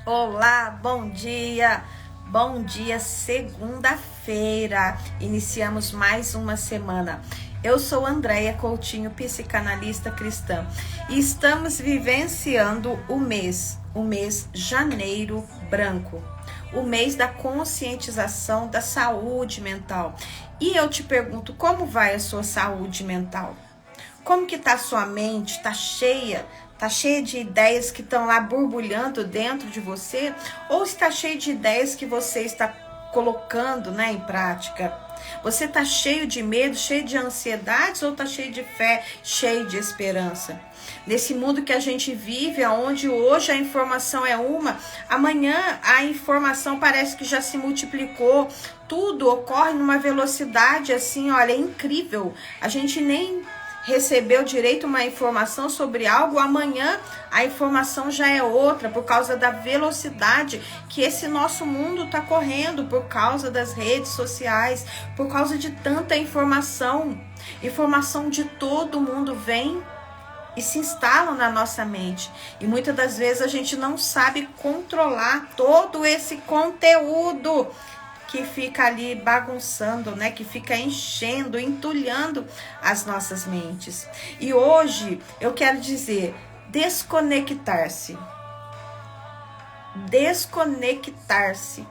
Olá, bom dia! Bom dia, segunda-feira. Iniciamos mais uma semana. Eu sou Andréia Coutinho, psicanalista cristã, e estamos vivenciando o mês Janeiro Branco, o mês da conscientização da saúde mental. E eu te pergunto, como vai a sua saúde mental? Como que tá a sua mente? Tá cheia de ideias que estão lá borbulhando dentro de você? Ou está cheio de ideias que você está colocando, em prática? Você está cheio de medo, cheio de ansiedades, ou está cheio de fé, cheio de esperança? Nesse mundo que a gente vive, onde hoje a informação é uma, amanhã a informação parece que já se multiplicou. Tudo ocorre numa velocidade assim, olha, incrível. A gente nem recebeu direito uma informação sobre algo, amanhã a informação já é outra, por causa da velocidade que esse nosso mundo está correndo, por causa das redes sociais, por causa de tanta informação de todo mundo vem e se instalam na nossa mente. E muitas das vezes a gente não sabe controlar todo esse conteúdo que fica ali bagunçando, que fica enchendo, entulhando as nossas mentes. E hoje eu quero dizer, desconectar-se. Desconectar-se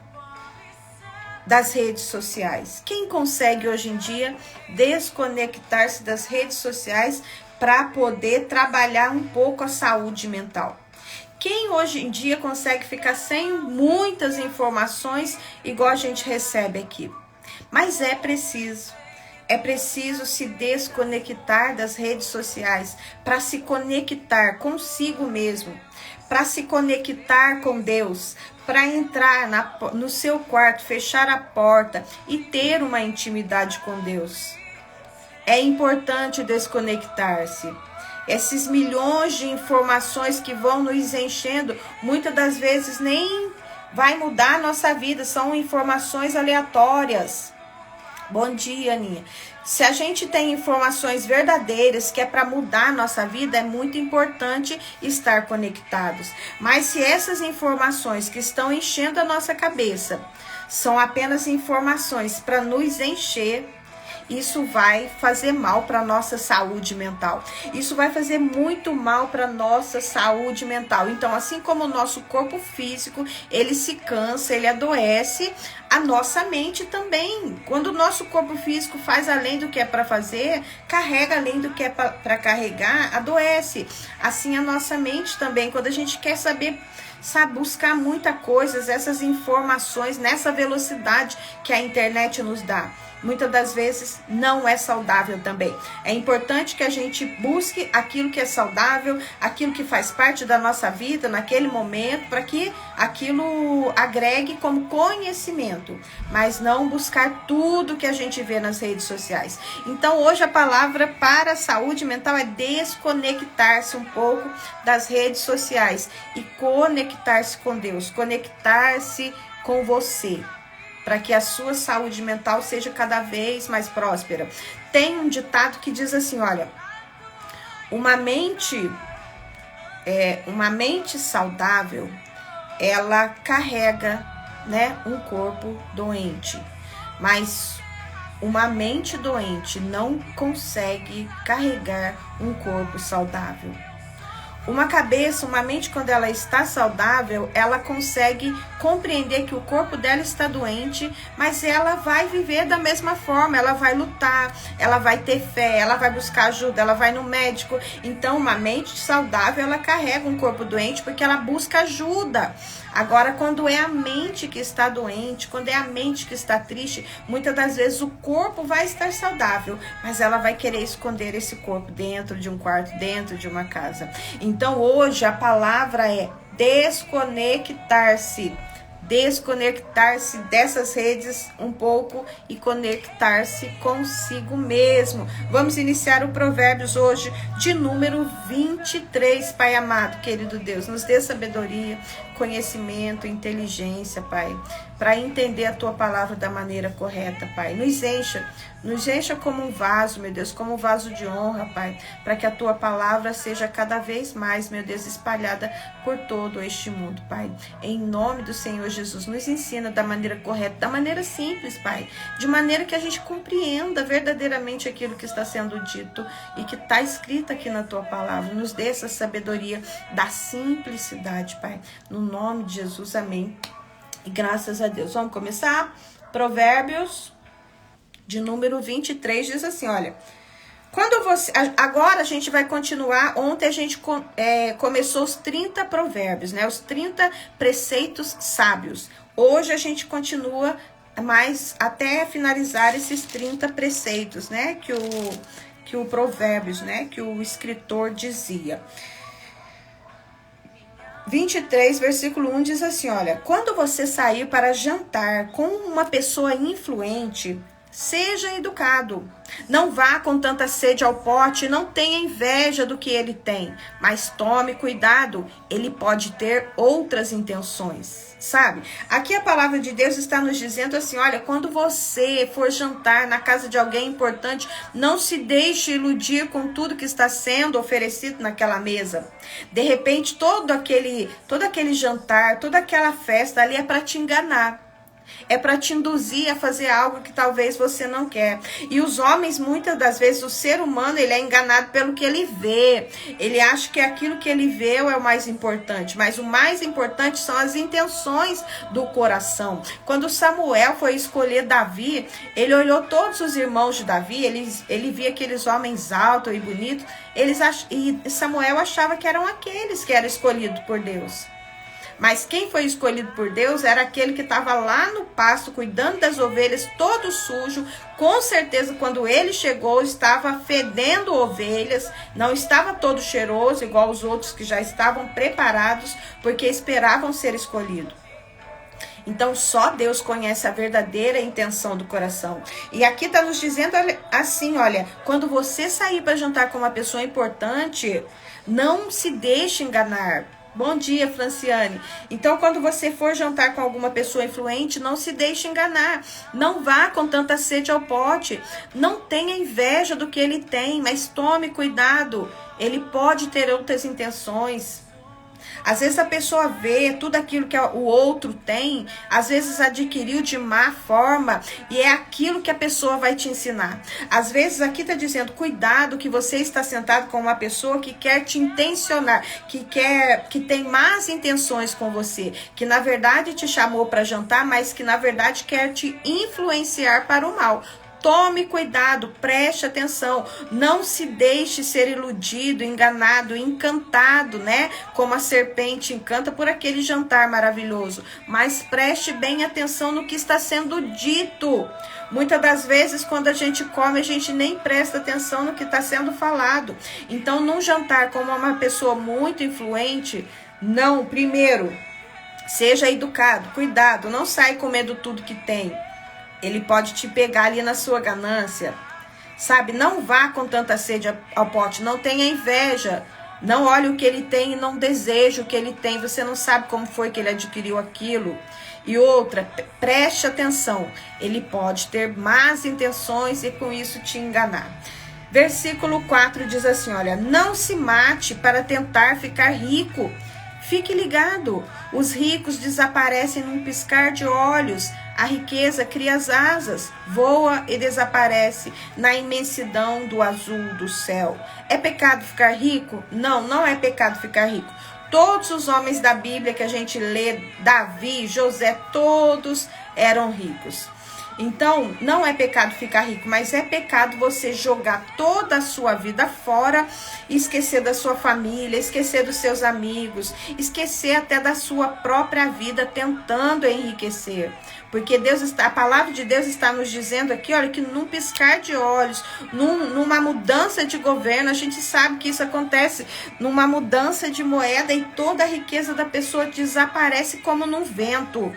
das redes sociais. Quem consegue hoje em dia desconectar-se das redes sociais para poder trabalhar um pouco a saúde mental? Quem hoje em dia consegue ficar sem muitas informações igual a gente recebe aqui? Mas é preciso se desconectar das redes sociais para se conectar consigo mesmo, para se conectar com Deus, para entrar no seu quarto, fechar a porta e ter uma intimidade com Deus. É importante desconectar-se. Esses milhões de informações que vão nos enchendo, muitas das vezes nem vai mudar a nossa vida, são informações aleatórias. Bom dia, Aninha. Se a gente tem informações verdadeiras que é para mudar a nossa vida, é muito importante estar conectados. Mas se essas informações que estão enchendo a nossa cabeça são apenas informações para nos encher, isso vai fazer mal para a nossa saúde mental. Isso vai fazer muito mal para a nossa saúde mental. Então, assim como o nosso corpo físico, ele se cansa, ele adoece, a nossa mente também. Quando o nosso corpo físico faz além do que é para fazer, carrega além do que é para carregar, adoece. Assim a nossa mente também. Quando a gente quer buscar muita coisa, essas informações nessa velocidade que a internet nos dá, muitas das vezes não é saudável também. É importante que a gente busque aquilo que é saudável, aquilo que faz parte da nossa vida naquele momento, para que aquilo agregue como conhecimento, mas não buscar tudo que a gente vê nas redes sociais. Então hoje a palavra para a saúde mental é desconectar-se um pouco das redes sociais e conectar-se com Deus, conectar-se com você, para que a sua saúde mental seja cada vez mais próspera. Tem um ditado que diz assim, olha, uma mente saudável, ela carrega, um corpo doente, mas uma mente doente não consegue carregar um corpo saudável. Uma mente, quando ela está saudável, ela consegue compreender que o corpo dela está doente, mas ela vai viver da mesma forma, ela vai lutar, ela vai ter fé, ela vai buscar ajuda, ela vai no médico. Então, uma mente saudável, ela carrega um corpo doente porque ela busca ajuda. Agora, quando é a mente que está doente, quando é a mente que está triste, muitas das vezes o corpo vai estar saudável, mas ela vai querer esconder esse corpo dentro de um quarto, dentro de uma casa. Então, hoje a palavra é desconectar-se. desconectar-se dessas redes um pouco e conectar-se consigo mesmo. Vamos iniciar o Provérbios hoje de número 23, Pai amado, querido Deus. Nos dê sabedoria, conhecimento, inteligência, Pai, para entender a Tua palavra da maneira correta, Pai. Nos encha como um vaso, meu Deus, como um vaso de honra, Pai, para que a Tua palavra seja cada vez mais, meu Deus, espalhada por todo este mundo, Pai. Em nome do Senhor Jesus, nos ensina da maneira correta, da maneira simples, Pai, de maneira que a gente compreenda verdadeiramente aquilo que está sendo dito e que está escrito aqui na Tua palavra. Nos dê essa sabedoria da simplicidade, Pai. No nome de Jesus, amém. E graças a Deus. Vamos começar? Provérbios de número 23 diz assim, olha, agora a gente vai continuar, ontem a gente começou os 30 provérbios, né, os 30 preceitos sábios. Hoje a gente continua mais até finalizar esses 30 preceitos, né, que o provérbios, né, que o escritor dizia. 23, versículo 1 diz assim, olha, quando você sair para jantar com uma pessoa influente, seja educado. Não vá com tanta sede ao pote, não tenha inveja do que ele tem, mas tome cuidado, ele pode ter outras intenções, sabe? Aqui a palavra de Deus está nos dizendo assim, olha, quando você for jantar na casa de alguém importante, não se deixe iludir com tudo que está sendo oferecido naquela mesa. De repente, todo aquele jantar, toda aquela festa ali é para te enganar. É para te induzir a fazer algo que talvez você não quer. E os homens, muitas das vezes, o ser humano, ele é enganado pelo que ele vê. Ele acha que aquilo que ele vê é o mais importante. Mas o mais importante são as intenções do coração. Quando Samuel foi escolher Davi, ele olhou todos os irmãos de Davi, ele via aqueles homens altos e bonitos. E Samuel achava que eram aqueles que eram escolhidos por Deus. Mas quem foi escolhido por Deus era aquele que estava lá no pasto, cuidando das ovelhas, todo sujo. Com certeza, quando ele chegou, estava fedendo ovelhas, não estava todo cheiroso, igual os outros que já estavam preparados, porque esperavam ser escolhidos. Então, só Deus conhece a verdadeira intenção do coração. E aqui está nos dizendo assim, olha, quando você sair para jantar com uma pessoa importante, não se deixe enganar. Bom dia, Franciane. Então, quando você for jantar com alguma pessoa influente, não se deixe enganar. Não vá com tanta sede ao pote. Não tenha inveja do que ele tem, mas tome cuidado. Ele pode ter outras intenções. Às vezes a pessoa vê tudo aquilo que o outro tem, às vezes adquiriu de má forma, e é aquilo que a pessoa vai te ensinar. Às vezes aqui está dizendo, cuidado que você está sentado com uma pessoa que quer te intencionar, que tem más intenções com você, que na verdade te chamou para jantar, mas que na verdade quer te influenciar para o mal. Tome cuidado, preste atenção, não se deixe ser iludido, enganado, encantado, né? Como a serpente encanta por aquele jantar maravilhoso. Mas preste bem atenção no que está sendo dito. Muitas das vezes, quando a gente come, a gente nem presta atenção no que está sendo falado. Então, num jantar com uma pessoa muito influente, não, primeiro, seja educado, cuidado, não sai comendo tudo que tem. Ele pode te pegar ali na sua ganância, sabe? Não vá com tanta sede ao pote, não tenha inveja. Não olhe o que ele tem e não deseje o que ele tem. Você não sabe como foi que ele adquiriu aquilo. E outra, preste atenção. Ele pode ter más intenções e com isso te enganar. Versículo 4 diz assim, olha, não se mate para tentar ficar rico. Fique ligado, os ricos desaparecem num piscar de olhos. A riqueza cria as asas, voa e desaparece na imensidão do azul do céu. É pecado ficar rico? Não, não é pecado ficar rico. Todos os homens da Bíblia que a gente lê, Davi, José, todos eram ricos. Então, não é pecado ficar rico, mas é pecado você jogar toda a sua vida fora, esquecer da sua família, esquecer dos seus amigos, esquecer até da sua própria vida tentando enriquecer. Porque a palavra de Deus está nos dizendo aqui, olha, que num piscar de olhos, numa mudança de governo, a gente sabe que isso acontece, numa mudança de moeda e toda a riqueza da pessoa desaparece como num vento.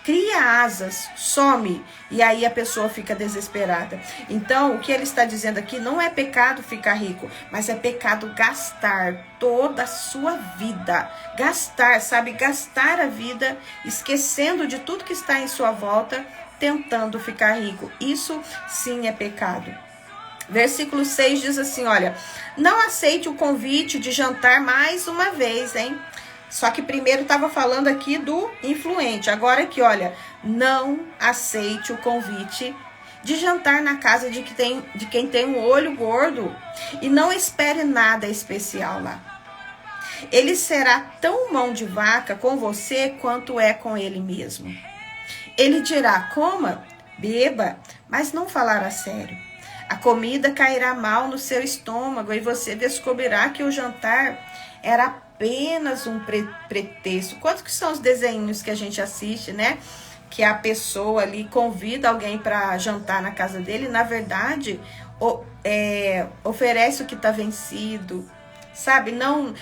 cria asas, some, e aí a pessoa fica desesperada. Então, o que ele está dizendo aqui, não é pecado ficar rico, mas é pecado gastar toda a sua vida. Gastar, sabe? Gastar a vida, esquecendo de tudo que está em sua volta, tentando ficar rico. Isso sim é pecado. Versículo 6 diz assim, olha, não aceite o convite de jantar mais uma vez, hein? Só que primeiro estava falando aqui do influente. Agora aqui, olha, não aceite o convite de jantar na casa de quem tem um olho gordo. E não espere nada especial lá. Ele será tão mão de vaca com você quanto é com ele mesmo. Ele dirá, coma, beba, mas não falará sério. A comida cairá mal no seu estômago e você descobrirá que o jantar era apenas um pretexto. Quantos que são os desenhos que a gente assiste, né? Que a pessoa ali convida alguém para jantar na casa dele, na verdade, oferece o que está vencido, sabe? Não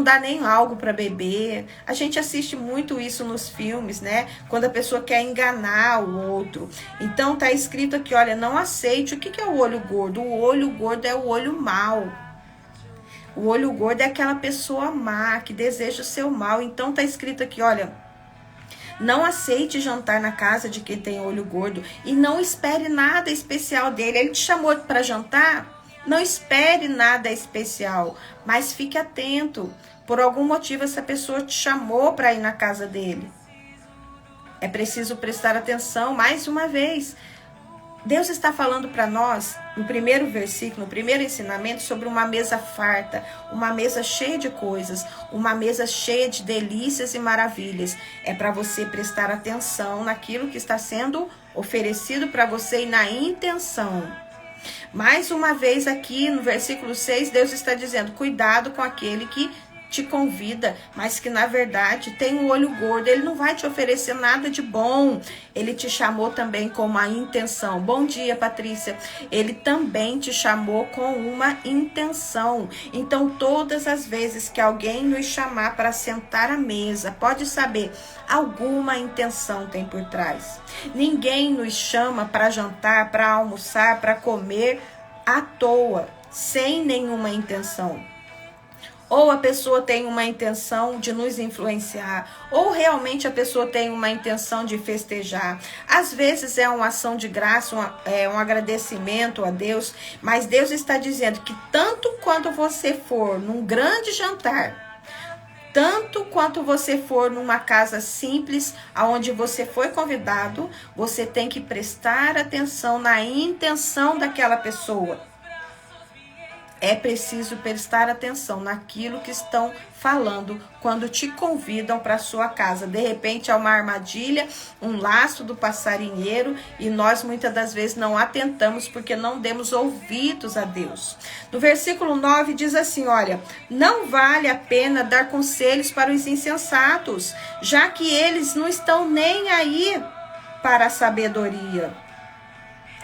dá nem algo para beber. A gente assiste muito isso nos filmes, né? Quando a pessoa quer enganar o outro. Então tá escrito aqui, olha, não aceite. O que é o olho gordo? O olho gordo é o olho mau. O olho gordo é aquela pessoa má, que deseja o seu mal. Então tá escrito aqui, olha, não aceite jantar na casa de quem tem olho gordo e não espere nada especial dele. Ele te chamou para jantar? Não espere nada especial, mas fique atento. Por algum motivo essa pessoa te chamou para ir na casa dele. É preciso prestar atenção mais uma vez. Deus está falando para nós, no primeiro versículo, no primeiro ensinamento, sobre uma mesa farta, uma mesa cheia de coisas, uma mesa cheia de delícias e maravilhas. É para você prestar atenção naquilo que está sendo oferecido para você e na intenção. Mais uma vez aqui no versículo 6, Deus está dizendo, cuidado com aquele que te convida, mas que na verdade tem um olho gordo. Ele não vai te oferecer nada de bom. Ele te chamou também com uma intenção. Bom dia, Patrícia. Ele também te chamou com uma intenção. Então, todas as vezes que alguém nos chamar para sentar à mesa, pode saber, alguma intenção tem por trás. Ninguém nos chama para jantar, para almoçar, para comer à toa, sem nenhuma intenção. Ou a pessoa tem uma intenção de nos influenciar, ou realmente a pessoa tem uma intenção de festejar. Às vezes é uma ação de graça, um agradecimento a Deus, mas Deus está dizendo que tanto quanto você for num grande jantar, tanto quanto você for numa casa simples, aonde você foi convidado, você tem que prestar atenção na intenção daquela pessoa. É preciso prestar atenção naquilo que estão falando quando te convidam para sua casa. De repente é uma armadilha, um laço do passarinheiro, e nós muitas das vezes não atentamos porque não demos ouvidos a Deus. No versículo 9 diz assim, olha, não vale a pena dar conselhos para os insensatos, já que eles não estão nem aí para a sabedoria.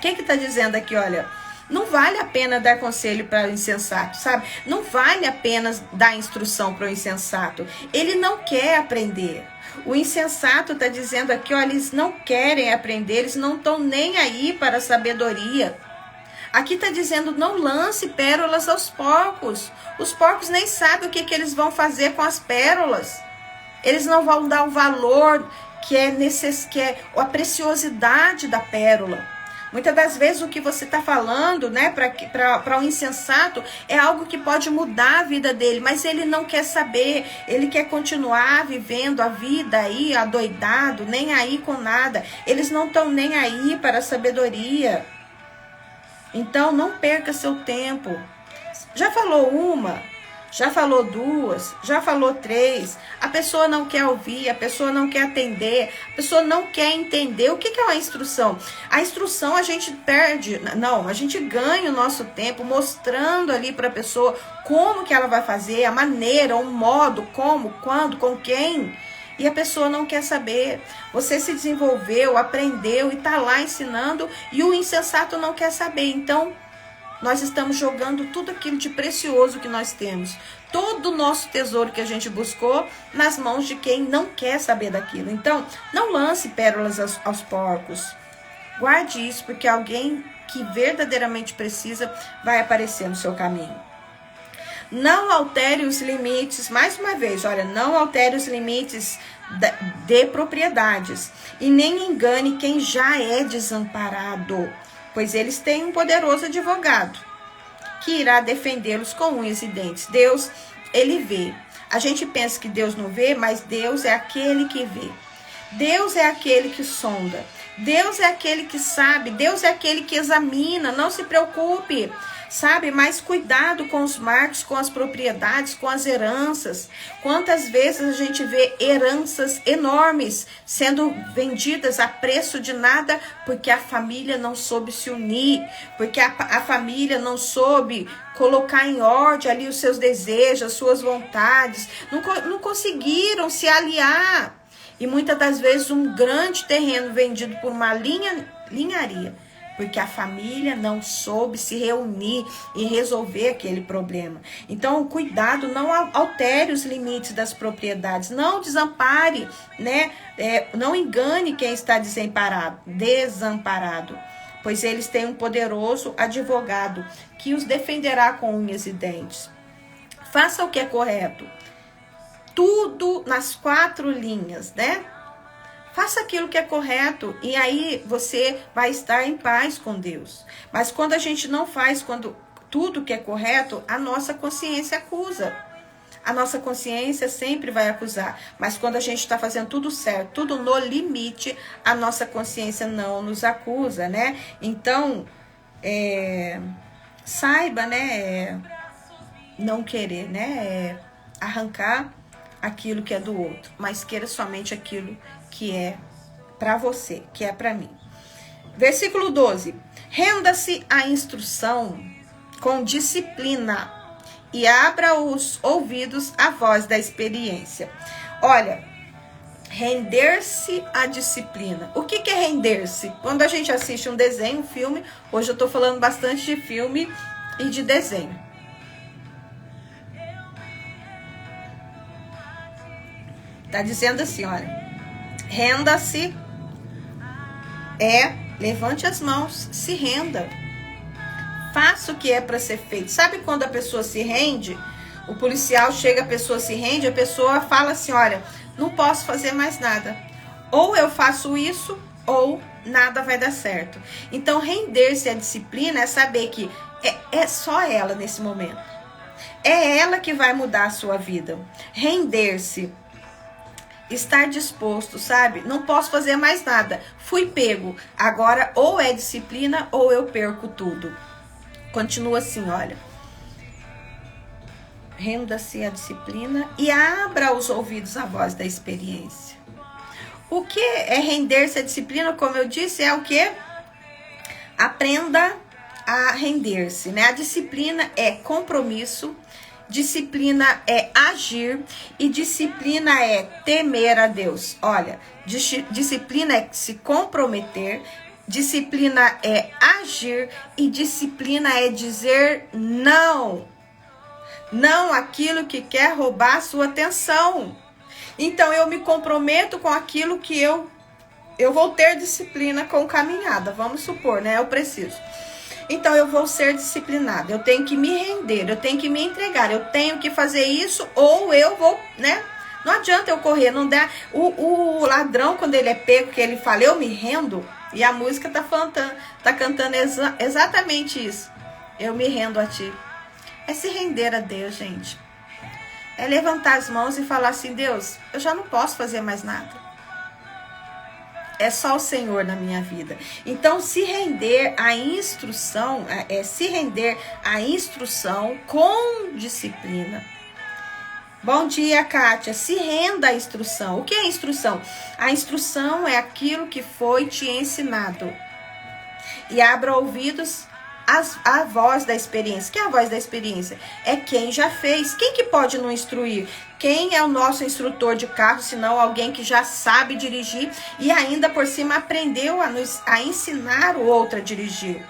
Quem que está dizendo aqui, olha? Não vale a pena dar conselho para o insensato, sabe? Não vale a pena dar instrução para o insensato. Ele não quer aprender. O insensato está dizendo aqui, olha, eles não querem aprender, eles não estão nem aí para a sabedoria. Aqui está dizendo, não lance pérolas aos porcos. Os porcos nem sabem o que eles vão fazer com as pérolas. Eles não vão dar o valor que é a preciosidade da pérola. Muitas das vezes o que você está falando, né, para um insensato é algo que pode mudar a vida dele, mas ele não quer saber, ele quer continuar vivendo a vida aí, adoidado, nem aí com nada. Eles não estão nem aí para a sabedoria. Então não perca seu tempo. Já falou uma? Já falou duas, já falou três, a pessoa não quer ouvir, a pessoa não quer atender, a pessoa não quer entender. O que é uma instrução? A instrução a gente perde, não, a gente ganha o nosso tempo mostrando ali para a pessoa como que ela vai fazer, a maneira, o modo, como, quando, com quem, e a pessoa não quer saber. Você se desenvolveu, aprendeu e está lá ensinando e o insensato não quer saber. Então, nós estamos jogando tudo aquilo de precioso que nós temos, todo o nosso tesouro que a gente buscou, nas mãos de quem não quer saber daquilo. Então, não lance pérolas aos porcos. Guarde isso, porque alguém que verdadeiramente precisa vai aparecer no seu caminho. Não altere os limites, mais uma vez, olha, não altere os limites de propriedades e nem engane quem já é desamparado, pois eles têm um poderoso advogado que irá defendê-los com unhas e dentes. Deus, ele vê. A gente pensa que Deus não vê, mas Deus é aquele que vê. Deus é aquele que sonda. Deus é aquele que sabe. Deus é aquele que examina. Não se preocupe, sabe? Mas cuidado com os marcos, com as propriedades, com as heranças. Quantas vezes a gente vê heranças enormes sendo vendidas a preço de nada, porque a família não soube se unir, porque a família não soube colocar em ordem ali os seus desejos, as suas vontades, não conseguiram se aliar. E muitas das vezes um grande terreno vendido por uma linharia, porque a família não soube se reunir e resolver aquele problema. Então, cuidado, não altere os limites das propriedades, não desampare, né? Não engane quem está desamparado, pois eles têm um poderoso advogado que os defenderá com unhas e dentes. Faça o que é correto. Tudo nas 4 linhas, né? Faça aquilo que é correto e aí você vai estar em paz com Deus. Mas quando a gente não faz tudo que é correto, a nossa consciência acusa. A nossa consciência sempre vai acusar. Mas quando a gente está fazendo tudo certo, tudo no limite, a nossa consciência não nos acusa, né? Então, saiba, né? Não querer, né? Arrancar aquilo que é do outro, mas queira somente aquilo que é para você, que é para mim. Versículo 12. Renda-se à instrução com disciplina e abra os ouvidos à voz da experiência. Olha, render-se à disciplina. O que é render-se? Quando a gente assiste um desenho, um filme, hoje eu tô falando bastante de filme e de desenho. Tá dizendo assim, olha, renda-se levante as mãos, se renda. Faça o que é para ser feito. Sabe quando a pessoa se rende? O policial chega, a pessoa se rende, a pessoa fala assim, olha, não posso fazer mais nada. Ou eu faço isso, ou nada vai dar certo. Então, render-se à disciplina é saber que é só ela nesse momento. É ela que vai mudar a sua vida. Render-se. Estar disposto, sabe? Não posso fazer mais nada. Fui pego. Agora ou é disciplina ou eu perco tudo. Continua assim, olha. Renda-se à disciplina e abra os ouvidos à voz da experiência. O que é render-se à disciplina, como eu disse, é o que? Aprenda a render-se, né? A disciplina é compromisso. Disciplina é agir e disciplina é temer a Deus. Olha, disciplina é se comprometer, disciplina é agir e disciplina é dizer não. Não àquilo que quer roubar a sua atenção. Então eu me comprometo com aquilo que eu vou ter disciplina com caminhada. Vamos supor, né? Eu preciso. Então, eu vou ser disciplinada, eu tenho que me render, eu tenho que me entregar, eu tenho que fazer isso ou eu vou, né? Não adianta eu correr, não dá. O ladrão, quando ele é pego, que ele fala, eu me rendo, e a música tá cantando exatamente isso. Eu me rendo a ti. É se render a Deus, gente. É levantar as mãos e falar assim, Deus, eu já não posso fazer mais nada. É só o Senhor na minha vida. Então, se render à instrução, com disciplina. Bom dia, Kátia. Se renda à instrução. O que é instrução? A instrução é aquilo que foi te ensinado. E abra ouvidos à voz da experiência. O que é a voz da experiência? É quem já fez. Quem que pode nos instruir? Quem é o nosso instrutor de carro, senão alguém que já sabe dirigir e ainda por cima aprendeu a ensinar o outro a dirigir.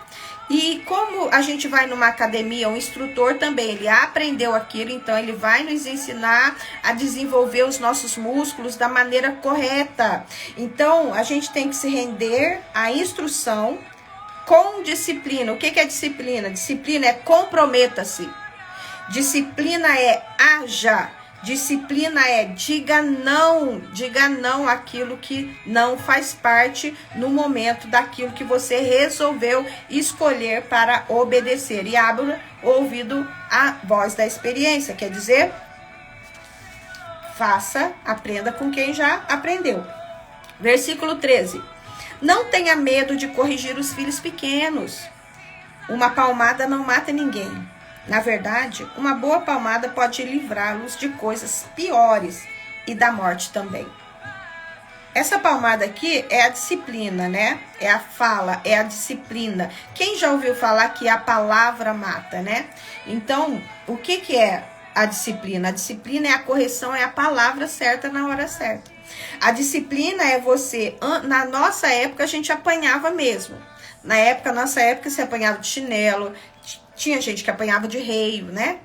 E como a gente vai numa academia, um instrutor também, ele aprendeu aquilo, então ele vai nos ensinar a desenvolver os nossos músculos da maneira correta. Então, a gente tem que se render à instrução com disciplina. O que é disciplina? Disciplina é comprometa-se. Disciplina é haja. Disciplina é diga não àquilo que não faz parte no momento daquilo que você resolveu escolher para obedecer. E abra o ouvido à voz da experiência, quer dizer, faça, aprenda com quem já aprendeu. Versículo 13. Não tenha medo de corrigir os filhos pequenos. Uma palmada não mata ninguém. Na verdade, uma boa palmada pode livrá-los de coisas piores e da morte também. Essa palmada aqui é a disciplina, né? É a fala, é a disciplina. Quem já ouviu falar que a palavra mata, né? Então, o que é a disciplina? A disciplina é a correção, é a palavra certa na hora certa. A disciplina é você... Na nossa época, a gente apanhava mesmo. Nossa época, se apanhava de chinelo. Tinha gente que apanhava de reio, né?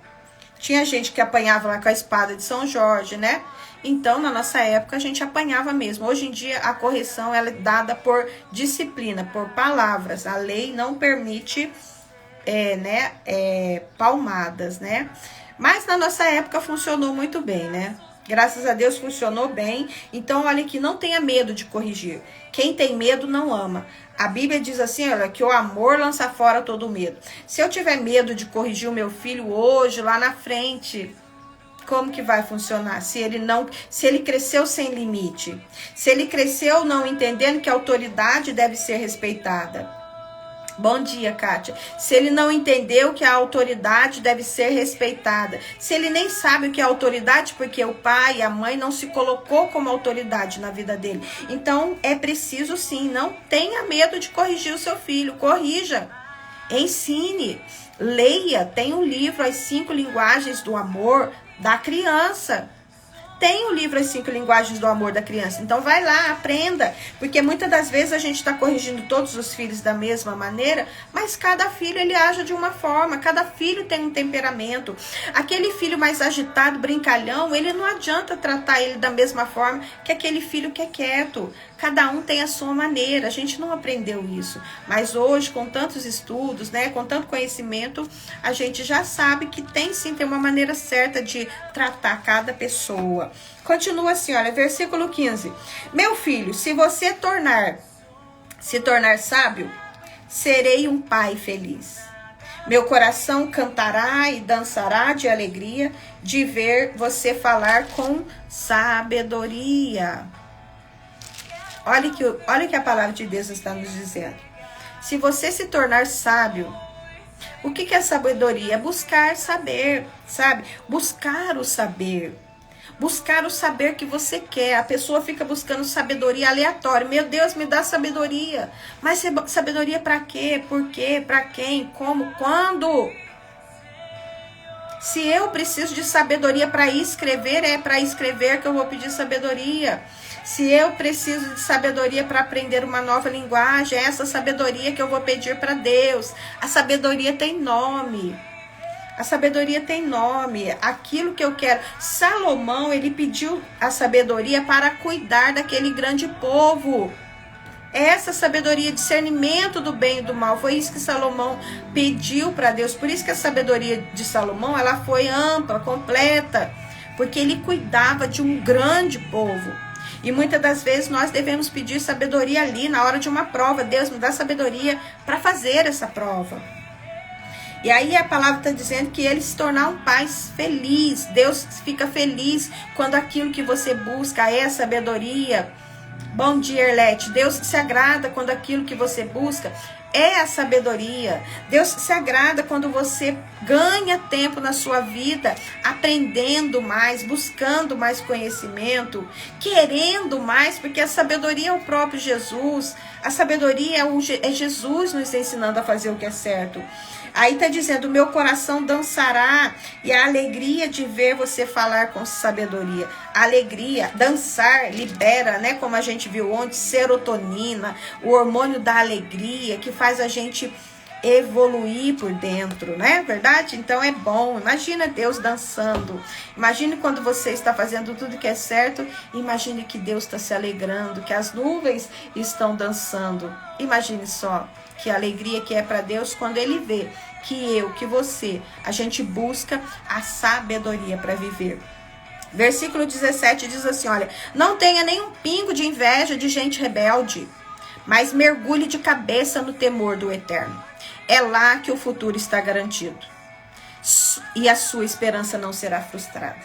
Tinha gente que apanhava lá com a espada de São Jorge, né? Então, na nossa época, a gente apanhava mesmo. Hoje em dia, a correção ela é dada por disciplina, por palavras. A lei não permite palmadas, né? Mas na nossa época funcionou muito bem, né? Graças a Deus funcionou bem. Então, olha aqui, não tenha medo de corrigir. Quem tem medo não ama. A Bíblia diz assim, olha, que o amor lança fora todo medo. Se eu tiver medo de corrigir o meu filho hoje, lá na frente, como que vai funcionar? Se ele cresceu sem limite. Se ele cresceu não entendendo que a autoridade deve ser respeitada. Bom dia, Kátia. Se ele não entendeu que a autoridade deve ser respeitada, se ele nem sabe o que é autoridade, porque o pai e a mãe não se colocou como autoridade na vida dele. Então, é preciso sim, não tenha medo de corrigir o seu filho, corrija, ensine, leia, tem um livro, As 5 Linguagens do Amor da Criança. Tem o livro As 5 Linguagens do Amor da Criança. Então vai lá, aprenda. Porque muitas das vezes a gente está corrigindo todos os filhos da mesma maneira, mas cada filho ele age de uma forma. Cada filho tem um temperamento. Aquele filho mais agitado, brincalhão, ele não adianta tratar ele da mesma forma que aquele filho que é quieto. Cada um tem a sua maneira. A gente não aprendeu isso. Mas hoje, com tantos estudos, né, com tanto conhecimento, a gente já sabe que tem sim, tem uma maneira certa de tratar cada pessoa. Continua assim, olha, versículo 15. Meu filho, se você se tornar sábio, serei um pai feliz. Meu coração cantará e dançará de alegria de ver você falar com sabedoria. Olha que a palavra de Deus está nos dizendo. Se você se tornar sábio, o que é sabedoria? É buscar saber, sabe? Buscar o saber. Buscar o saber que você quer. A pessoa fica buscando sabedoria aleatória. Meu Deus, me dá sabedoria. Mas sabedoria para quê? Por quê? Para quem? Como? Quando? Se eu preciso de sabedoria para escrever, é para escrever que eu vou pedir sabedoria. Se eu preciso de sabedoria para aprender uma nova linguagem, é essa sabedoria que eu vou pedir para Deus. A sabedoria tem nome. A sabedoria tem nome. Aquilo que eu quero. Salomão, ele pediu a sabedoria para cuidar daquele grande povo. Essa sabedoria, discernimento do bem e do mal, foi isso que Salomão pediu para Deus. Por isso que a sabedoria de Salomão, ela foi ampla, completa, porque ele cuidava de um grande povo. E muitas das vezes nós devemos pedir sabedoria ali, na hora de uma prova. Deus, me dá sabedoria para fazer essa prova. E aí a palavra está dizendo que ele se tornar um pai feliz. Deus fica feliz quando aquilo que você busca é sabedoria. Bom dia, Erlete. Deus se agrada quando aquilo que você busca é a sabedoria. Deus se agrada quando você ganha tempo na sua vida, aprendendo mais, buscando mais conhecimento, querendo mais, porque a sabedoria é o próprio Jesus. A sabedoria é Jesus nos ensinando a fazer o que é certo. Aí está dizendo, meu coração dançará, e a alegria de ver você falar com sabedoria. A alegria, dançar, libera, né? Como a gente viu ontem, serotonina, o hormônio da alegria, que faz a gente evoluir por dentro, né? Verdade? Então é bom. Imagina Deus dançando. Imagine quando você está fazendo tudo que é certo. Imagine que Deus está se alegrando, que as nuvens estão dançando. Imagine só que alegria que é para Deus quando Ele vê que eu, que você, a gente busca a sabedoria para viver. Versículo 17 diz assim, olha, não tenha nenhum pingo de inveja de gente rebelde, mas mergulhe de cabeça no temor do Eterno. É lá que o futuro está garantido. E a sua esperança não será frustrada.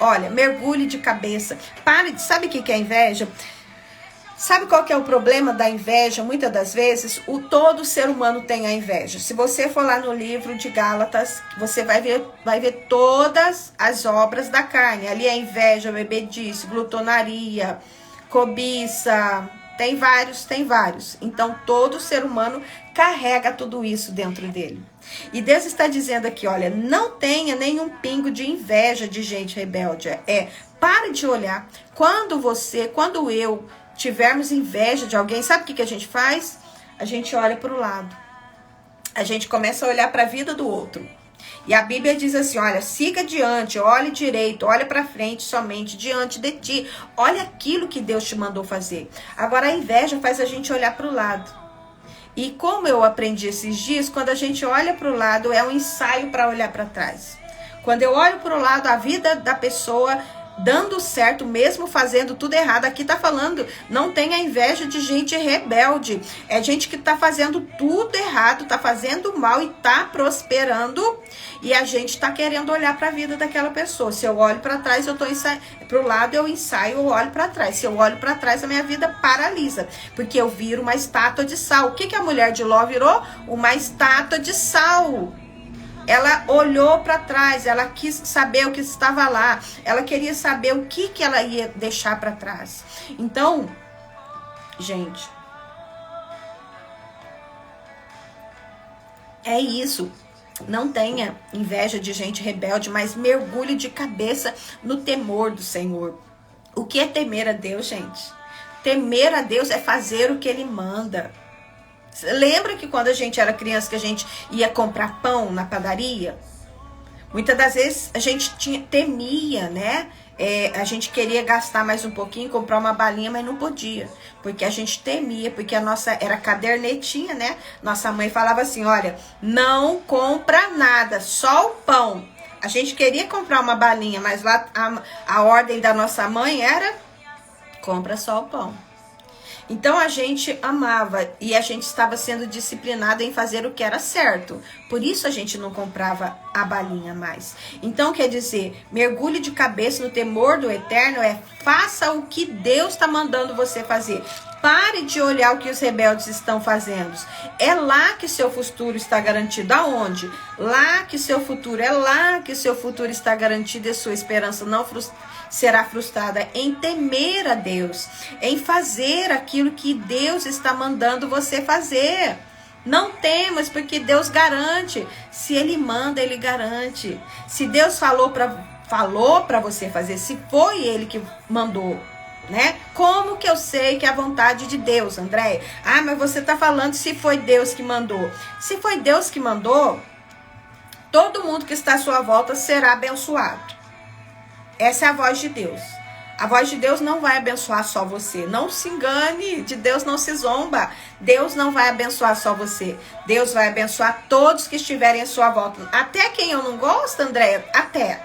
Olha, mergulhe de cabeça. Pare, sabe o que é inveja? Sabe qual que é o problema da inveja? Muitas das vezes, todo ser humano tem a inveja. Se você for lá no livro de Gálatas, você vai ver todas as obras da carne. Ali é inveja, bebedice, glutonaria, cobiça, tem vários. Então, todo ser humano carrega tudo isso dentro dele. E Deus está dizendo aqui, olha, não tenha nenhum pingo de inveja de gente rebelde. Pare de olhar. Quando eu tivermos inveja de alguém, sabe o que a gente faz? A gente olha para o lado. A gente começa a olhar para a vida do outro. E a Bíblia diz assim, olha, siga adiante, olhe direito, olha para frente somente diante de ti. Olha aquilo que Deus te mandou fazer. Agora a inveja faz a gente olhar para o lado. E como eu aprendi esses dias, quando a gente olha para o lado, é um ensaio para olhar para trás. Quando eu olho para o lado, a vida da pessoa dando certo, mesmo fazendo tudo errado. Aqui tá falando, não tenha inveja de gente rebelde. É gente que tá fazendo tudo errado, tá fazendo mal e tá prosperando. E a gente tá querendo olhar para a vida daquela pessoa. Se eu olho para trás, eu tô pro lado, eu ensaio, eu olho para trás. Se eu olho para trás, a minha vida paralisa, porque eu viro uma estátua de sal. O que a mulher de Ló virou? Uma estátua de sal. Ela olhou para trás, ela quis saber o que estava lá, ela queria saber o que ela ia deixar para trás. Então, gente, é isso. Não tenha inveja de gente rebelde, mas mergulhe de cabeça no temor do Senhor. O que é temer a Deus, gente? Temer a Deus é fazer o que Ele manda. Lembra que quando a gente era criança que a gente ia comprar pão na padaria? Muitas das vezes a gente temia, né? A gente queria gastar mais um pouquinho, comprar uma balinha, mas não podia. Porque a gente temia, porque a nossa era cadernetinha, né? Nossa mãe falava assim, olha, não compra nada, só o pão. A gente queria comprar uma balinha, mas lá a ordem da nossa mãe era, compra só o pão. Então a gente amava e a gente estava sendo disciplinado em fazer o que era certo. Por isso a gente não comprava a balinha mais. Então quer dizer, mergulhe de cabeça no temor do Eterno, faça o que Deus está mandando você fazer. Pare de olhar o que os rebeldes estão fazendo. É lá que seu futuro está garantido. Aonde? Lá que seu futuro, é lá que seu futuro está garantido e sua esperança não será frustrada. Em temer a Deus, em fazer aquilo que Deus está mandando você fazer. Não temas, porque Deus garante. Se Ele manda, Ele garante. Se Deus falou para você fazer, se foi Ele que mandou, né? Como que eu sei que é a vontade de Deus, André? Ah, mas você está falando se foi Deus que mandou. Se foi Deus que mandou, todo mundo que está à sua volta será abençoado. Essa é a voz de Deus. A voz de Deus não vai abençoar só você. Não se engane, de Deus não se zomba. Deus não vai abençoar só você. Deus vai abençoar todos que estiverem à sua volta. Até quem eu não gosto, André, até.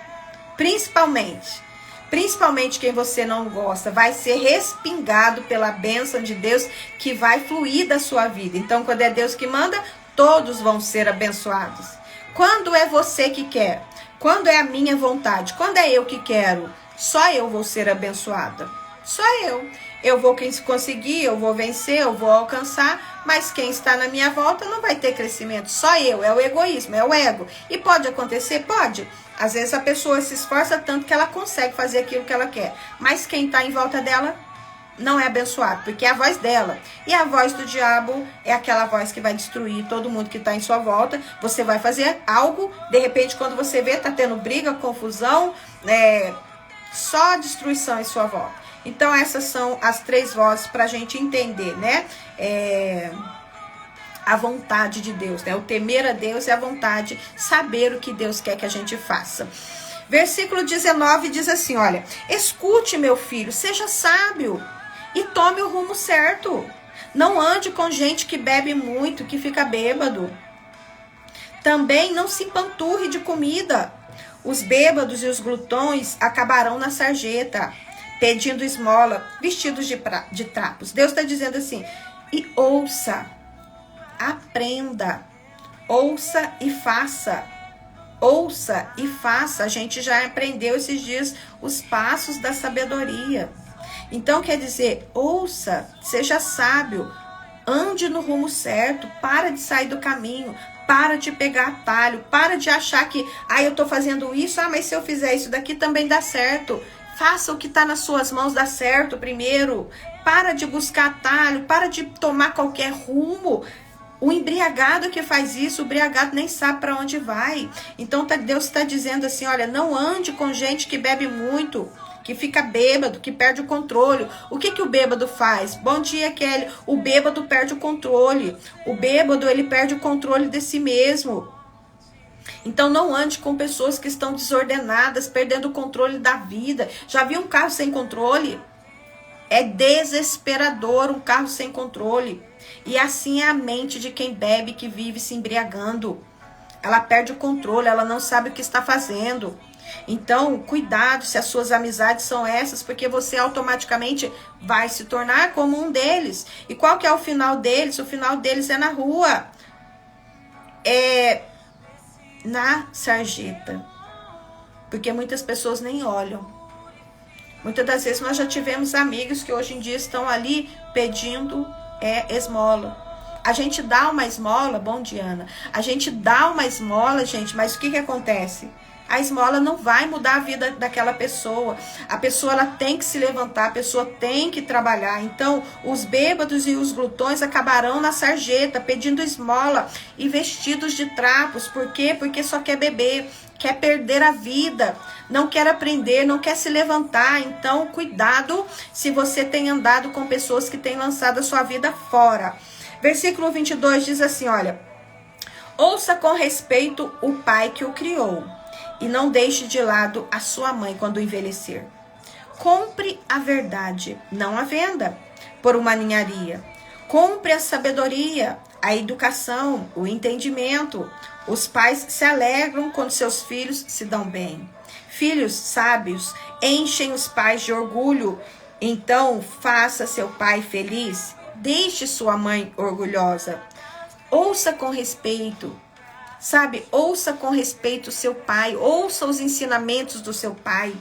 Principalmente quem você não gosta, vai ser respingado pela bênção de Deus que vai fluir da sua vida. Então, quando é Deus que manda, todos vão ser abençoados. Quando é você que quer? Quando é a minha vontade? Quando é eu que quero? Só eu vou ser abençoada. Só eu. Eu vou conseguir, eu vou vencer, eu vou alcançar, mas quem está na minha volta não vai ter crescimento. Só eu. É o egoísmo, é o ego. E pode acontecer? Pode. Às vezes a pessoa se esforça tanto que ela consegue fazer aquilo que ela quer. Mas quem está em volta dela não é abençoado, porque é a voz dela. E a voz do diabo é aquela voz que vai destruir todo mundo que está em sua volta. Você vai fazer algo, de repente quando você vê, tá tendo briga, confusão, só destruição em sua volta. Então essas são as três vozes para a gente entender, né? a vontade de Deus, né? O temer a Deus é a vontade, saber o que Deus quer que a gente faça. Versículo 19 diz assim, olha, escute, meu filho, seja sábio e tome o rumo certo. Não ande com gente que bebe muito, que fica bêbado. Também não se empanturre de comida. Os bêbados e os glutões acabarão na sarjeta, pedindo esmola, vestidos de trapos. Deus está dizendo assim, e ouça, aprenda, ouça e faça. Ouça e faça. A gente já aprendeu esses dias os passos da sabedoria. Então quer dizer, ouça, seja sábio, ande no rumo certo, para de sair do caminho, para de pegar atalho, para de achar que, eu tô fazendo isso, mas se eu fizer isso daqui também dá certo. Faça o que está nas suas mãos dar certo primeiro. Para de buscar atalho, para de tomar qualquer rumo. O embriagado que faz isso, o embriagado nem sabe para onde vai. Então Deus está dizendo assim, olha, não ande com gente que bebe muito, que fica bêbado, que perde o controle. O que o bêbado faz? Bom dia, Kelly. O bêbado perde o controle. O bêbado, ele perde o controle de si mesmo. Então não ande com pessoas que estão desordenadas, perdendo o controle da vida. Já viu um carro sem controle? É desesperador um carro sem controle. E assim é a mente de quem bebe, que vive se embriagando. Ela perde o controle, ela não sabe o que está fazendo. Então, cuidado se as suas amizades são essas, porque você automaticamente vai se tornar como um deles. E qual que é o final deles? O final deles é na rua. Na sarjeta. Porque muitas pessoas nem olham. Muitas das vezes nós já tivemos amigos que hoje em dia estão ali pedindo esmola. A gente dá uma esmola, bom dia, Ana. A gente dá uma esmola, gente, mas o que acontece? A esmola não vai mudar a vida daquela pessoa. A pessoa, ela tem que se levantar, a pessoa tem que trabalhar. Então, os bêbados e os glutões acabarão na sarjeta, pedindo esmola e vestidos de trapos. Por quê? Porque só quer beber, quer perder a vida, não quer aprender, não quer se levantar. Então, cuidado se você tem andado com pessoas que têm lançado a sua vida fora. Versículo 22 diz assim, olha, ouça com respeito o pai que o criou, e não deixe de lado a sua mãe quando envelhecer. Compre a verdade, não a venda, por uma ninharia. Compre a sabedoria, a educação, o entendimento. Os pais se alegram quando seus filhos se dão bem. Filhos sábios enchem os pais de orgulho. Então, faça seu pai feliz. Deixe sua mãe orgulhosa. Ouça com respeito. Sabe, ouça com respeito o seu pai, ouça os ensinamentos do seu pai.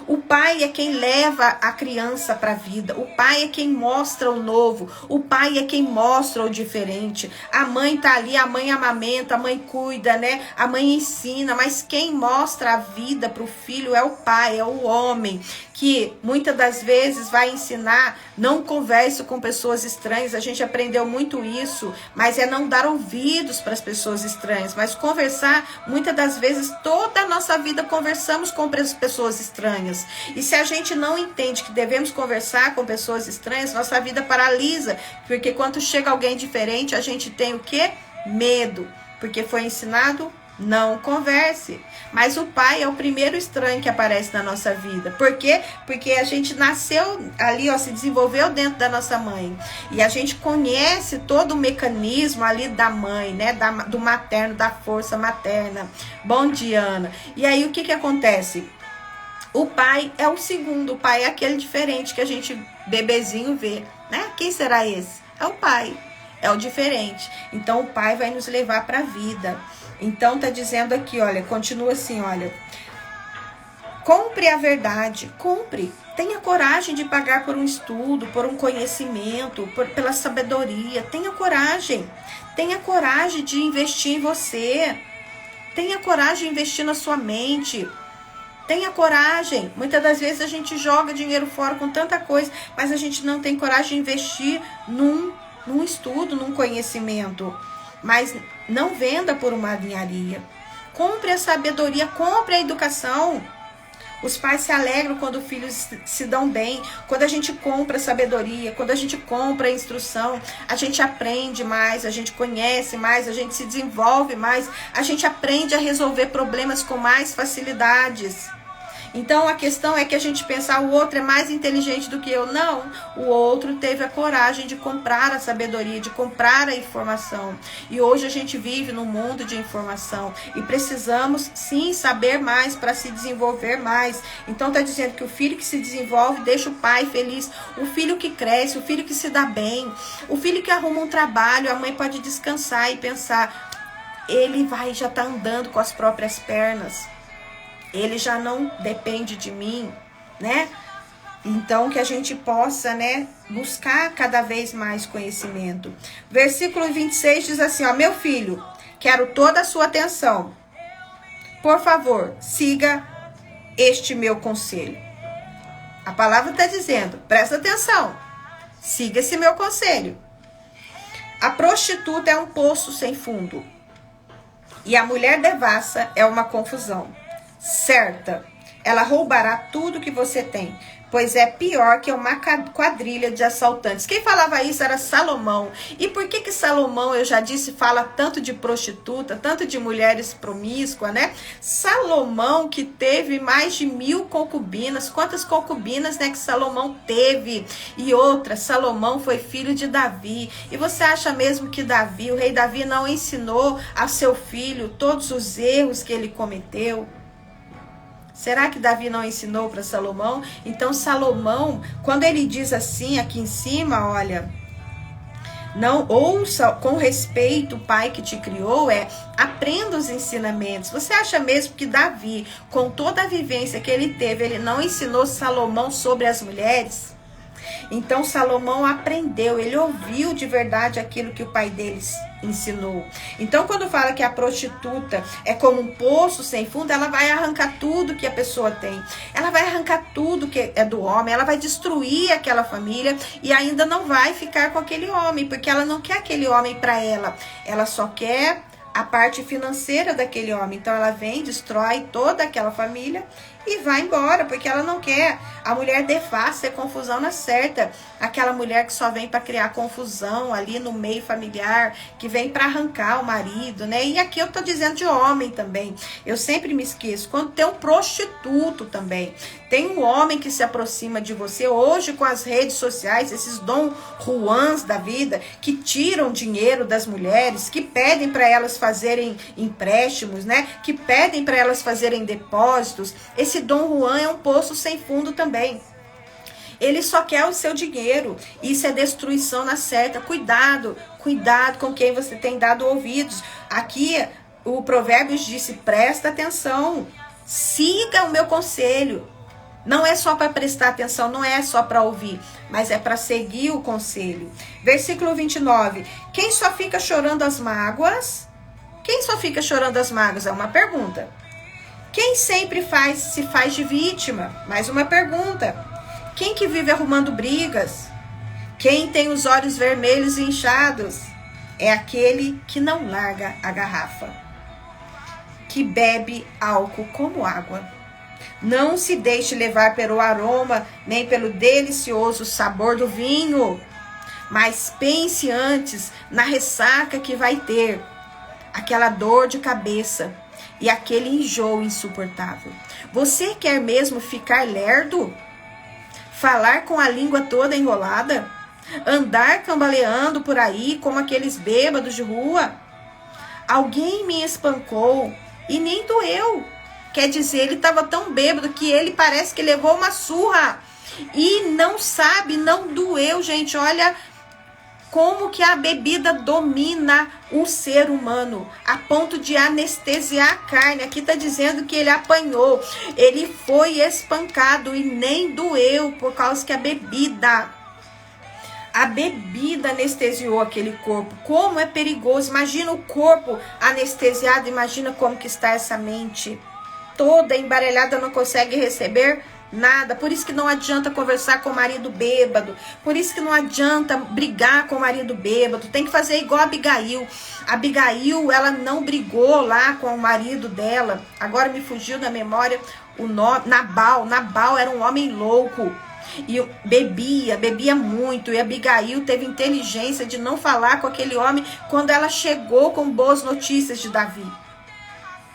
O pai é quem leva a criança para a vida. O pai é quem mostra o novo. O pai é quem mostra o diferente. A mãe tá ali, a mãe amamenta, a mãe cuida, né? A mãe ensina, mas quem mostra a vida para o filho é o pai, é o homem, que muitas das vezes vai ensinar, não converse com pessoas estranhas. A gente aprendeu muito isso, mas é não dar ouvidos para as pessoas estranhas, mas conversar, muitas das vezes, toda a nossa vida conversamos com pessoas estranhas. E se a gente não entende que devemos conversar com pessoas estranhas, nossa vida paralisa, porque quando chega alguém diferente, a gente tem o quê? Medo, porque foi ensinado, não converse. Mas o pai é o primeiro estranho que aparece na nossa vida. Por quê? Porque a gente nasceu ali, se desenvolveu dentro da nossa mãe. E a gente conhece todo o mecanismo ali da mãe, né? Do materno, da força materna. Bom dia, Ana. E aí o que acontece? O pai é o segundo, o pai é aquele diferente que a gente, bebezinho, vê, né? Quem será esse? É o pai, é o diferente. Então, o pai vai nos levar para a vida. Então, tá dizendo aqui, olha, continua assim, olha. Compre a verdade, compre. Tenha coragem de pagar por um estudo, por um conhecimento, pela sabedoria. Tenha coragem. Tenha coragem de investir em você. Tenha coragem de investir na sua mente. Tenha coragem. Muitas das vezes a gente joga dinheiro fora com tanta coisa, mas a gente não tem coragem de investir num estudo, num conhecimento. Mas não venda por uma ninharia. Compre a sabedoria, compre a educação. Os pais se alegram quando os filhos se dão bem, quando a gente compra sabedoria, quando a gente compra instrução, a gente aprende mais, a gente conhece mais, a gente se desenvolve mais, a gente aprende a resolver problemas com mais facilidades. Então a questão é que a gente pensa, o outro é mais inteligente do que eu. Não, o outro teve a coragem de comprar a sabedoria, de comprar a informação. E hoje a gente vive num mundo de informação e precisamos sim saber mais para se desenvolver mais. Então está dizendo que o filho que se desenvolve deixa o pai feliz, o filho que cresce, o filho que se dá bem, o filho que arruma um trabalho, a mãe pode descansar e pensar, ele já está andando com as próprias pernas. Ele já não depende de mim, né? Então, que a gente possa, né, buscar cada vez mais conhecimento. Versículo 26 diz assim, ó, meu filho, quero toda a sua atenção. Por favor, siga este meu conselho. A palavra está dizendo, presta atenção, siga esse meu conselho. A prostituta é um poço sem fundo. E a mulher devassa é uma confusão. Certa, ela roubará tudo que você tem, pois é pior que uma quadrilha de assaltantes. Quem falava isso era Salomão. E por que Salomão, eu já disse, fala tanto de prostituta, tanto de mulheres promíscuas, né? Salomão que teve mais de 1000 concubinas. Quantas concubinas, né, que Salomão teve? E outra, Salomão foi filho de Davi. E você acha mesmo que Davi, o rei Davi, não ensinou a seu filho todos os erros que ele cometeu? Será que Davi não ensinou para Salomão? Então Salomão, quando ele diz assim aqui em cima, olha, não ouça com respeito o pai que te criou, aprenda os ensinamentos. Você acha mesmo que Davi, com toda a vivência que ele teve, ele não ensinou Salomão sobre as mulheres? Então Salomão aprendeu, ele ouviu de verdade aquilo que o pai deles ensinou. Então quando fala que a prostituta é como um poço sem fundo, ela vai arrancar tudo que a pessoa tem. Ela vai arrancar tudo que é do homem, ela vai destruir aquela família e ainda não vai ficar com aquele homem, porque ela não quer aquele homem para ela. Ela só quer a parte financeira daquele homem. Então ela vem, destrói toda aquela família e vai embora, porque ela não quer. A mulher devassa, é confusão na certa. Aquela mulher que só vem para criar confusão ali no meio familiar, que vem para arrancar o marido, né? E aqui eu tô dizendo de homem também. Eu sempre me esqueço. Quando tem um prostituto também, tem um homem que se aproxima de você, hoje com as redes sociais, esses Dom Juans da vida, que tiram dinheiro das mulheres, que pedem para elas fazerem empréstimos, né? Que pedem para elas fazerem depósitos. Esse Dom Juan é um poço sem fundo também. Ele só quer o seu dinheiro. Isso é destruição na certa. Cuidado, cuidado com quem você tem dado ouvidos. Aqui o Provérbios disse, presta atenção, siga o meu conselho. Não é só para prestar atenção, não é só para ouvir, mas é para seguir o conselho. Versículo 29. Quem só fica chorando as mágoas? Quem só fica chorando as mágoas? É uma pergunta. Quem sempre se faz de vítima? Mais uma pergunta. Quem que vive arrumando brigas? Quem tem os olhos vermelhos e inchados? É aquele que não larga a garrafa, que bebe álcool como água. Não se deixe levar pelo aroma, nem pelo delicioso sabor do vinho, mas pense antes na ressaca que vai ter, aquela dor de cabeça e aquele enjoo insuportável. Você quer mesmo ficar lerdo? Falar com a língua toda enrolada? Andar cambaleando por aí como aqueles bêbados de rua? Alguém me espancou e nem doeu. Quer dizer, ele estava tão bêbado que ele parece que levou uma surra. E não sabe, não doeu, gente. Olha como que a bebida domina o ser humano, a ponto de anestesiar a carne. Aqui está dizendo que ele apanhou, ele foi espancado e nem doeu, por causa que a bebida anestesiou aquele corpo. Como é perigoso. Imagina o corpo anestesiado, imagina como que está essa mente. Toda embaralhada, não consegue receber nada. Por isso que não adianta conversar com o marido bêbado. Por isso que não adianta brigar com o marido bêbado. Tem que fazer igual a Abigail. A Abigail, ela não brigou lá com o marido dela. Agora me fugiu da memória o nome, Nabal era um homem louco. E bebia muito. E Abigail teve inteligência de não falar com aquele homem quando ela chegou com boas notícias de Davi.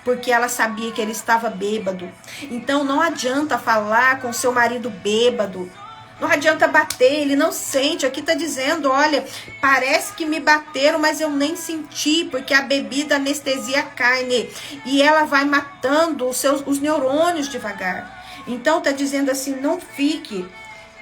Porque ela sabia que ele estava bêbado. Então não adianta falar com seu marido bêbado. Não adianta bater, ele não sente. Aqui está dizendo, olha, parece que me bateram, mas eu nem senti, porque a bebida anestesia a carne. E ela vai matando os neurônios devagar. Então está dizendo assim, não fique.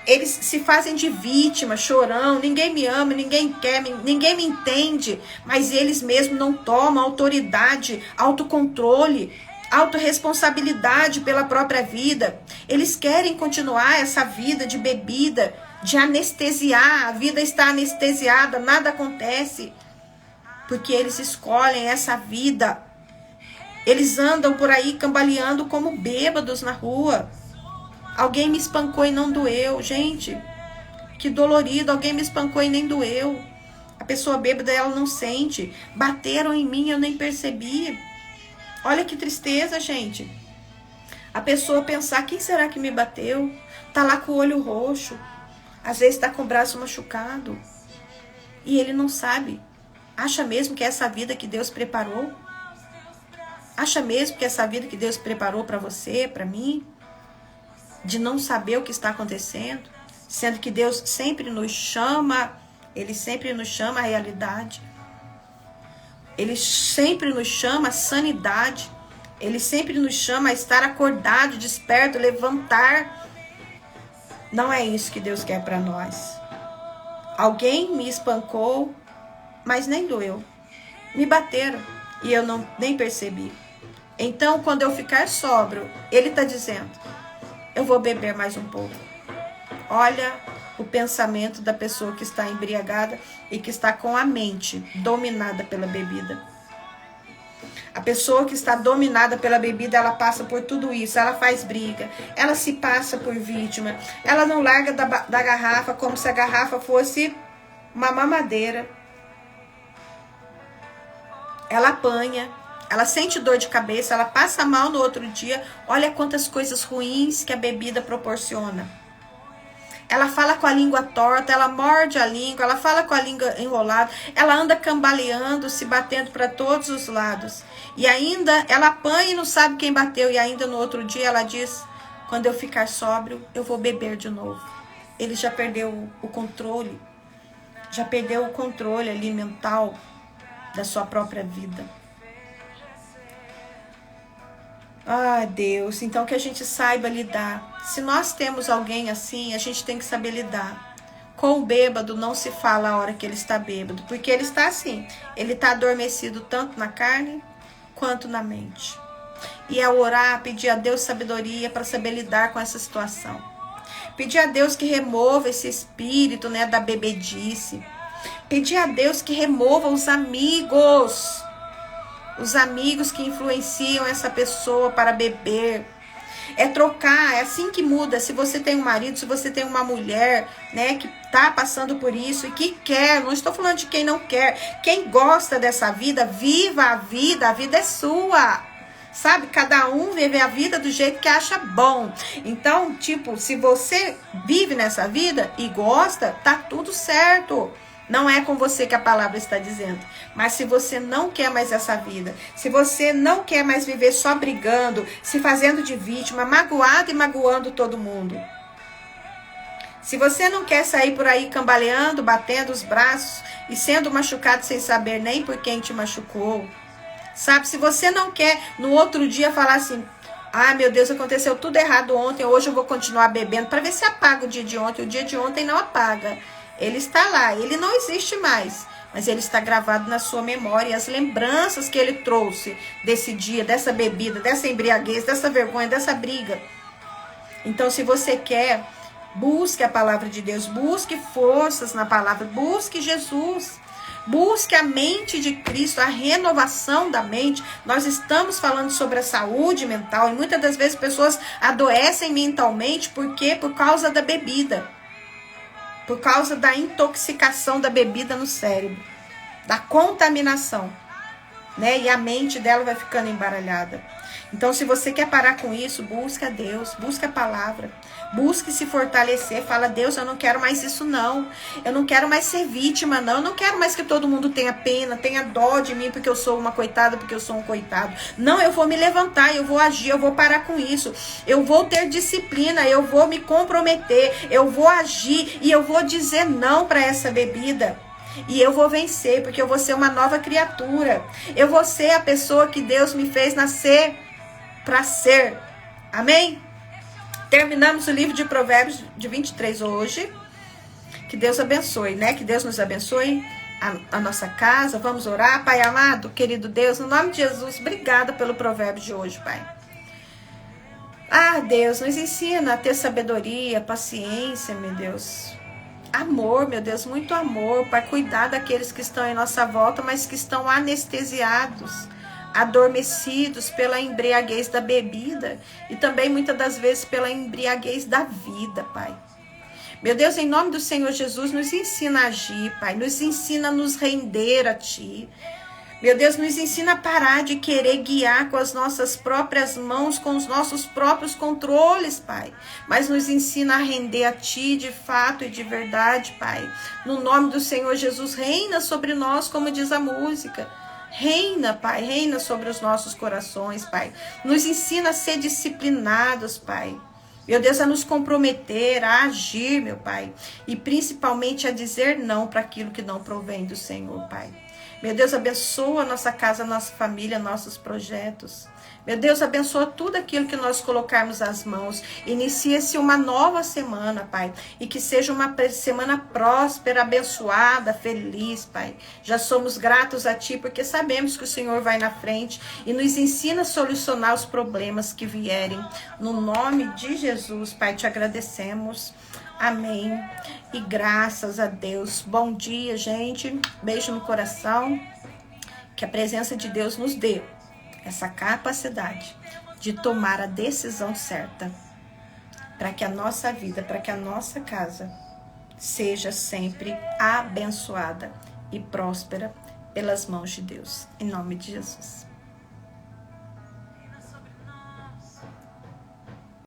Eles se fazem de vítima, chorão, ninguém me ama, ninguém quer, ninguém me entende. Mas eles mesmos não tomam autoridade, autocontrole, autorresponsabilidade pela própria vida. Eles querem continuar essa vida de bebida, de anestesiar. A vida está anestesiada, nada acontece. Porque eles escolhem essa vida. Eles andam por aí cambaleando como bêbados na rua. Alguém me espancou e não doeu. Gente, que dolorido. Alguém me espancou e nem doeu. A pessoa bêbada, ela não sente. Bateram em mim, eu nem percebi. Olha que tristeza, gente. A pessoa pensar, quem será que me bateu? Tá lá com o olho roxo. Às vezes tá com o braço machucado. E ele não sabe. Acha mesmo que é essa vida que Deus preparou? Acha mesmo que é essa vida que Deus preparou para você, para mim? De não saber o que está acontecendo, sendo que Deus sempre nos chama, Ele sempre nos chama à realidade, Ele sempre nos chama à sanidade, Ele sempre nos chama a estar acordado, desperto, levantar. Não é isso que Deus quer para nós. Alguém me espancou, mas nem doeu. Me bateram e eu nem percebi. Então, quando eu ficar sóbrio, Ele está dizendo, eu vou beber mais um pouco. Olha o pensamento da pessoa que está embriagada e que está com a mente dominada pela bebida. A pessoa que está dominada pela bebida, ela passa por tudo isso. Ela faz briga, ela se passa por vítima. Ela não larga da garrafa como se a garrafa fosse uma mamadeira. Ela apanha. Ela sente dor de cabeça, ela passa mal no outro dia. Olha quantas coisas ruins que a bebida proporciona. Ela fala com a língua torta, ela morde a língua, ela fala com a língua enrolada, ela anda cambaleando, se batendo para todos os lados. E ainda ela apanha e não sabe quem bateu. E ainda no outro dia ela diz, quando eu ficar sóbrio, eu vou beber de novo. Ele já perdeu o controle. Já perdeu o controle ali mental da sua própria vida. Ah, Deus, então que a gente saiba lidar. Se nós temos alguém assim, a gente tem que saber lidar. Com o bêbado não se fala a hora que ele está bêbado, porque ele está assim, ele está adormecido tanto na carne quanto na mente. E é orar, pedir a Deus sabedoria para saber lidar com essa situação. Pedir a Deus que remova esse espírito, né, da bebedice. Pedir a Deus que remova os amigos que influenciam essa pessoa para beber. É trocar, é assim que muda. Se você tem um marido, se você tem uma mulher, né, que está passando por isso e que quer, não estou falando de quem não quer, quem gosta dessa vida, viva a vida é sua. Sabe, cada um vive a vida do jeito que acha bom. Então, tipo, se você vive nessa vida e gosta, tá tudo certo. Não é com você que a palavra está dizendo. Mas se você não quer mais essa vida, se você não quer mais viver só brigando, se fazendo de vítima, magoado e magoando todo mundo. Se você não quer sair por aí cambaleando, batendo os braços e sendo machucado sem saber nem por quem te machucou. Sabe, se você não quer no outro dia falar assim, ah, meu Deus, aconteceu tudo errado ontem, hoje eu vou continuar bebendo, para ver se apaga o dia de ontem. O dia de ontem não apaga. Ele está lá, ele não existe mais, mas ele está gravado na sua memória. E as lembranças que ele trouxe desse dia, dessa bebida, dessa embriaguez, dessa vergonha, dessa briga. Então, se você quer, busque a palavra de Deus, busque forças na palavra, busque Jesus, busque a mente de Cristo, a renovação da mente. Nós estamos falando sobre a saúde mental e muitas das vezes pessoas adoecem mentalmente, por quê? Por causa da bebida. Por causa da intoxicação da bebida no cérebro, da contaminação, né? E a mente dela vai ficando embaralhada. Então, se você quer parar com isso, busca Deus, busca a palavra, busque se fortalecer. Fala, Deus, eu não quero mais isso não. Eu não quero mais ser vítima não. Eu não quero mais que todo mundo tenha pena, tenha dó de mim porque eu sou uma coitada, porque eu sou um coitado. Não, eu vou me levantar, eu vou agir, eu vou parar com isso. Eu vou ter disciplina, eu vou me comprometer, eu vou agir e eu vou dizer não para essa bebida. E eu vou vencer, porque eu vou ser uma nova criatura. Eu vou ser a pessoa que Deus me fez nascer para ser. Amém? Terminamos o livro de Provérbios de 23 hoje. Que Deus abençoe, né? Que Deus nos abençoe a nossa casa. Vamos orar. Pai amado, querido Deus, no nome de Jesus, obrigada pelo provérbio de hoje, Pai. Ah, Deus, nos ensina a ter sabedoria, paciência, meu Deus. Amor, meu Deus, muito amor, para cuidar daqueles que estão em nossa volta, mas que estão anestesiados, adormecidos pela embriaguez da bebida e também muitas das vezes pela embriaguez da vida, Pai. Meu Deus, em nome do Senhor Jesus, nos ensina a agir, Pai, nos ensina a nos render a Ti. Meu Deus, nos ensina a parar de querer guiar com as nossas próprias mãos, com os nossos próprios controles, Pai. Mas nos ensina a render a Ti de fato e de verdade, Pai. No nome do Senhor Jesus, reina sobre nós, como diz a música. Reina, Pai, reina sobre os nossos corações, Pai. Nos ensina a ser disciplinados, Pai. Meu Deus, a nos comprometer, a agir, meu Pai. E principalmente a dizer não para aquilo que não provém do Senhor, Pai. Meu Deus, abençoa a nossa casa, a nossa família, nossos projetos. Meu Deus, abençoa tudo aquilo que nós colocarmos às mãos. Inicia-se uma nova semana, Pai. E que seja uma semana próspera, abençoada, feliz, Pai. Já somos gratos a Ti, porque sabemos que o Senhor vai na frente e nos ensina a solucionar os problemas que vierem. No nome de Jesus, Pai, te agradecemos. Amém. E graças a Deus. Bom dia, gente. Beijo no coração. Que a presença de Deus nos dê essa capacidade de tomar a decisão certa para que a nossa vida, para que a nossa casa seja sempre abençoada e próspera pelas mãos de Deus. Em nome de Jesus.